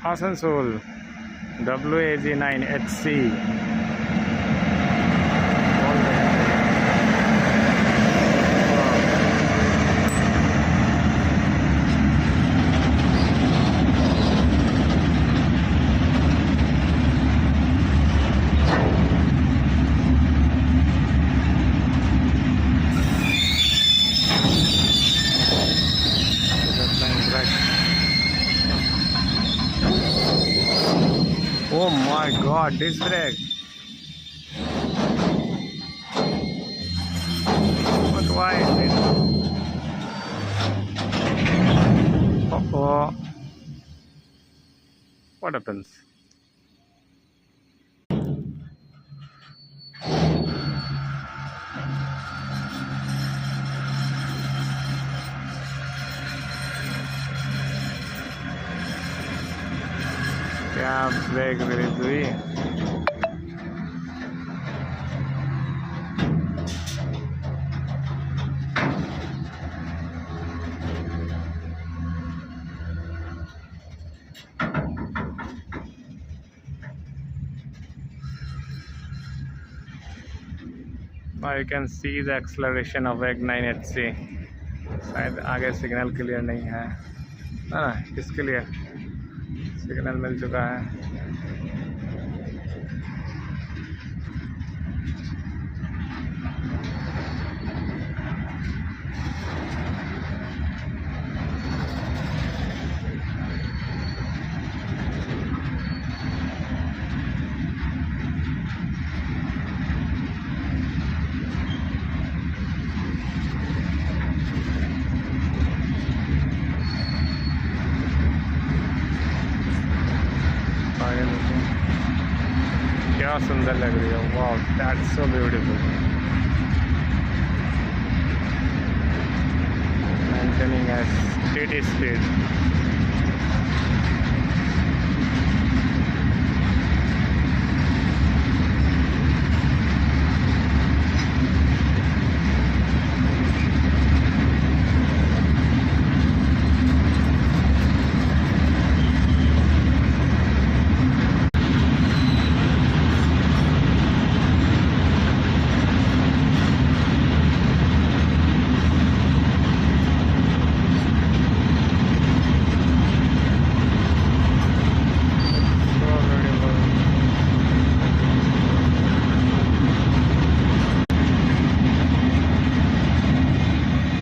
Asansol WAG9HC. Oh my god, disc brake. But why is it? Oh, what happens? क्या break release हुई? Now you can see the acceleration of WAG9HC. शायद आगे signal clear नहीं है ना, इसके लिए सिग्नल मिल चुका है। क्या सुंदर लग रही है, wow, that's so beautiful. Maintaining at steady speed.